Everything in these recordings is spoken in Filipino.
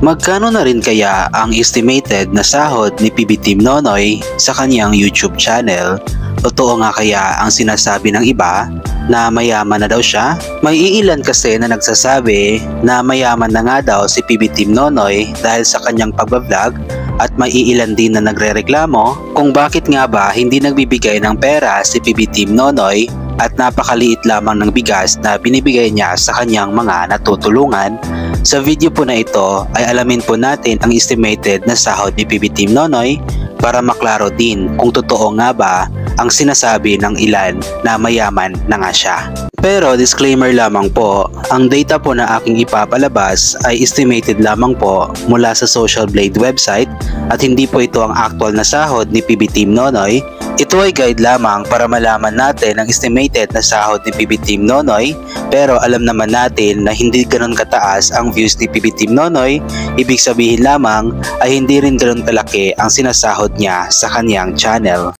Magkano na rin kaya ang estimated na sahod ni PB Team Nonoy sa kanyang YouTube channel? Totoo nga kaya ang sinasabi ng iba na mayaman na daw siya? May iilan kasi na nagsasabi na mayaman na nga daw si PB Team Nonoy dahil sa kanyang pagbablog, at may iilan din na nagrereklamo kung bakit nga ba hindi nagbibigay ng pera si PB Team Nonoy at napakaliit lamang ng bigas na binibigay niya sa kanyang mga natutulungan. Sa video po na ito ay alamin po natin ang estimated na sahod ni PB Team Nonoy para maklaro din kung totoo nga ba ang sinasabi ng ilan na mayaman na nga siya. Pero disclaimer lamang po, ang data po na aking ipapalabas ay estimated lamang po mula sa Social Blade website at hindi po ito ang actual na sahod ni PB Team Nonoy. Ito ay guide lamang para malaman natin ang estimated na sahod ni PB Team Nonoy, pero alam naman natin na hindi ganoon kataas ang views ni PB Team Nonoy, ibig sabihin lamang ay hindi rin ganoon kalaki ang sinasahod niya sa kanyang channel.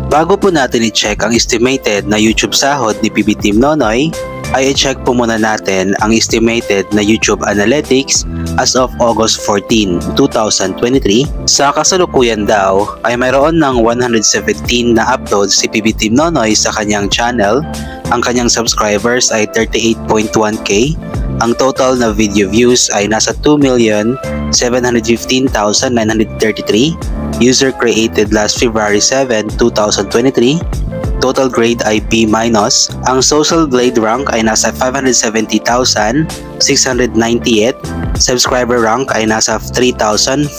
Bago po natin i-check ang estimated na YouTube sahod ni PB Team Nonoy, ay i-check po muna natin ang estimated na YouTube Analytics as of August 14, 2023. Sa kasalukuyan daw ay mayroon ng 117 na uploads si PB Team Nonoy sa kanyang channel. Ang kanyang subscribers ay 38.1k. Ang total na video views ay nasa 2,715,933. User created last February 7, 2023. Total grade ay B-. Ang Social Blade rank ay nasa 570,698. Subscriber rank ay nasa 3,471.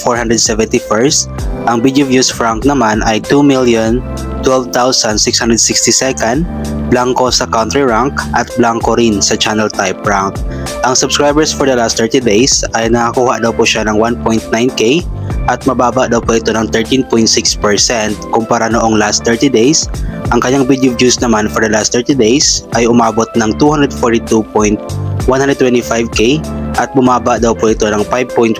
Ang video views rank naman ay 2,012,662. Blanco sa country rank at blanco rin sa channel type rank. Ang subscribers for the last 30 days ay nakakuha daw po siya ng 1.9k at mababa daw po ito ng 13.6% kumpara noong last 30 days. Ang kanyang video views naman for the last 30 days ay umabot ng 242.125k at bumaba daw po ito ng 5.1%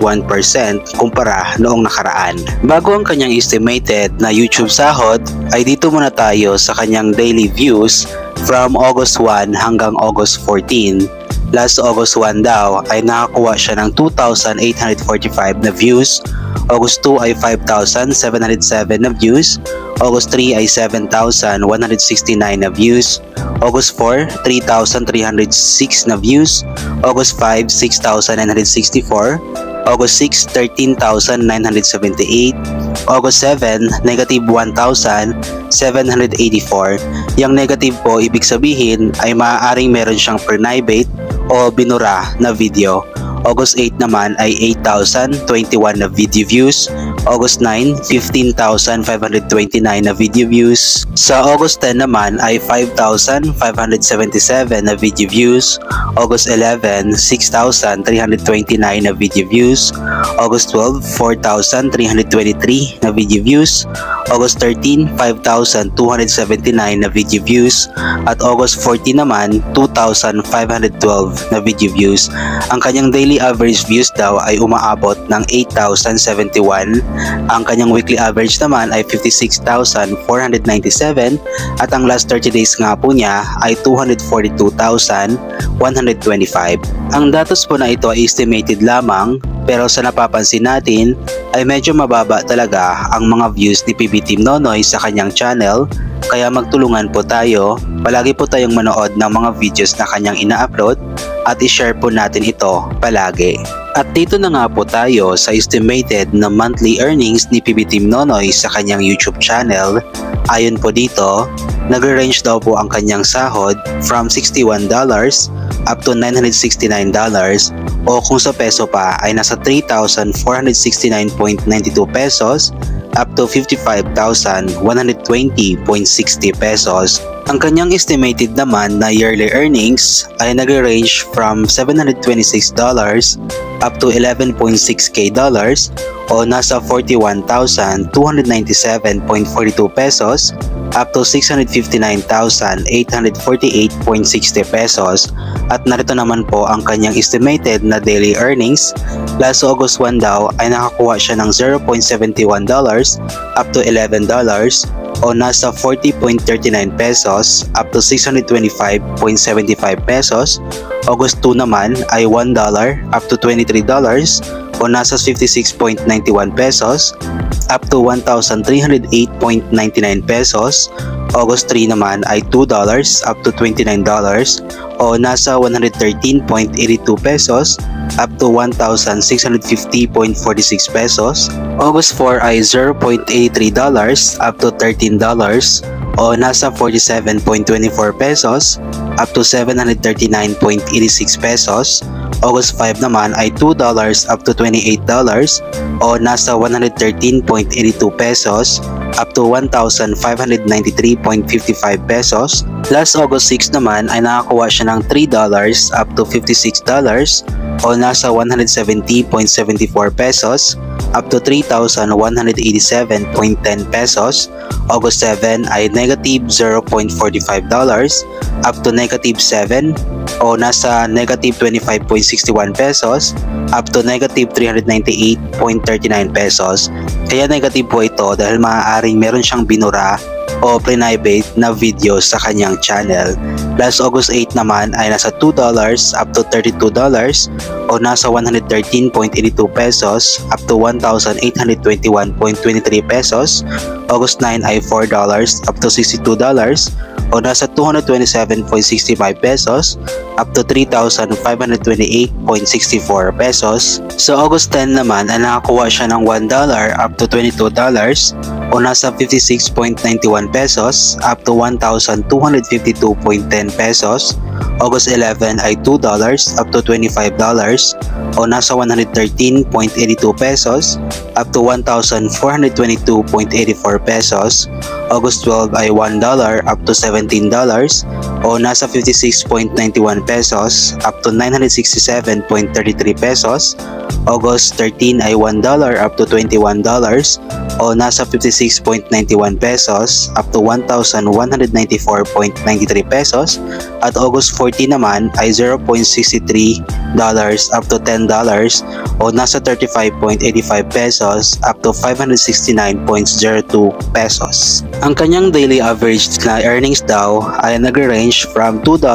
kumpara noong nakaraan. Bago ang kanyang estimated na YouTube sahod, ay dito muna tayo sa kanyang daily views from August 1 hanggang August 14. Last August 1 daw ay nakakuha siya ng 2,845 na views. August 2 ay 5,707 na views. August 3 ay 7,169 na views. August 4, 3,306 na views. August 5, 6,964. August 6, 13,978. August 7, negative 1,784. Yung negative po, ibig sabihin ay maaaring meron siyang private o binura na video. August 8 naman ay 8,021 na video views. August 9, 15,529 na video views. Sa August 10 naman ay 5,577 na video views. August 11, 6,329 na video views. August 12, 4,323 na video views. August 13, 5,279 na video views. At August 14 naman, 2,512 na video views. Ang kanyang daily average views daw ay umaabot ng 8,071. Ang kanyang weekly average naman ay 56,497 at ang last 30 days nga po niya ay 242,125. Ang datos po na ito ay estimated lamang, pero sa napapansin natin ay medyo mababa talaga ang mga views ni PB Team Nonoy sa kanyang channel, kaya magtulungan po tayo. Palagi po tayong manood ng mga videos na kanyang ina-upload at i-share po natin ito palagi. At dito na nga po tayo sa estimated na monthly earnings ni PB Team Nonoy sa kanyang YouTube channel. Ayon po dito, nag-range daw po ang kanyang sahod from $61 up to $969 o kung sa peso pa ay nasa 3,469.92 pesos up to 55,120.60 pesos. Ang kanyang estimated naman na yearly earnings ay nag-range from $726 up to $11.6k o nasa 41,297.42 pesos up to 659,848.60 pesos. At narito naman po ang kanyang estimated na daily earnings. Last August 1 daw ay nakakuha siya ng $0.71 up to $11. o nasa 40.39 pesos up to 625.75 pesos. August 2 naman ay $1 up to $23 o nasa 56.91 pesos up to 1,308.99 pesos. August 3 naman ay $2 up to $29 o nasa 113.82 pesos up to 1,650.46 pesos. August 4 ay $0.83 up to $13 o nasa 47.24 pesos up to 739.86 pesos. August 5 naman ay $2 up to $28 o nasa 113.82 pesos up to 1,593.55 pesos. Last August 6 naman ay nakakuha siya ng $3 up to $56 o nasa 170.74 pesos up to 3,187.10 pesos. August 7 ay negative $0.45 up to negative 7 o nasa negative 25.61 pesos up to negative 398.39 pesos. Kaya negative po ito dahil maaaring meron siyang binura o private na video sa kanyang channel. Last August 8 naman ay nasa $2 up to $32 o nasa 113.82 pesos up to 1,821.23 pesos. August 9 ay $4 up to $62 o nasa 227.65 pesos up to 3,528.64 pesos. Sa August 10 naman ay nakakuha siya ng $1 up to $22 o nasa 56.91 pesos up to 1,252.10 pesos. August 11 ay $2 up to $25 o nasa 113.82 pesos up to 1,422.84 pesos. August 12 ay $1 up to $17 o nasa 56.91 pesos up to 967.33 pesos. August 13 ay $1 up to $21 o nasa 56.91 pesos up to 1,194.93 pesos. At August 14 naman ay $0.63 up to $10 o nasa 35.85 pesos up to 569.02 pesos. Ang kanyang daily average na earnings daw ay nag-range from $2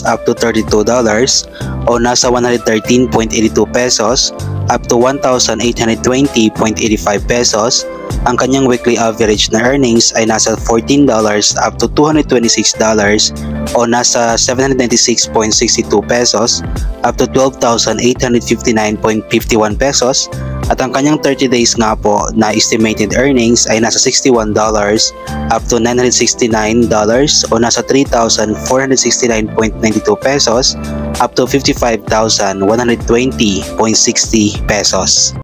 up to $32 o nasa 113.82 pesos up to 1,820.85 pesos. Ang kanyang weekly average na earnings ay nasa $14 up to $226 o nasa 796.62 pesos up to 12,859.51 pesos. At ang kanyang 30 days nga po na estimated earnings ay nasa $61 up to $969 o nasa 3,469.92 pesos up to 55,120.60 pesos.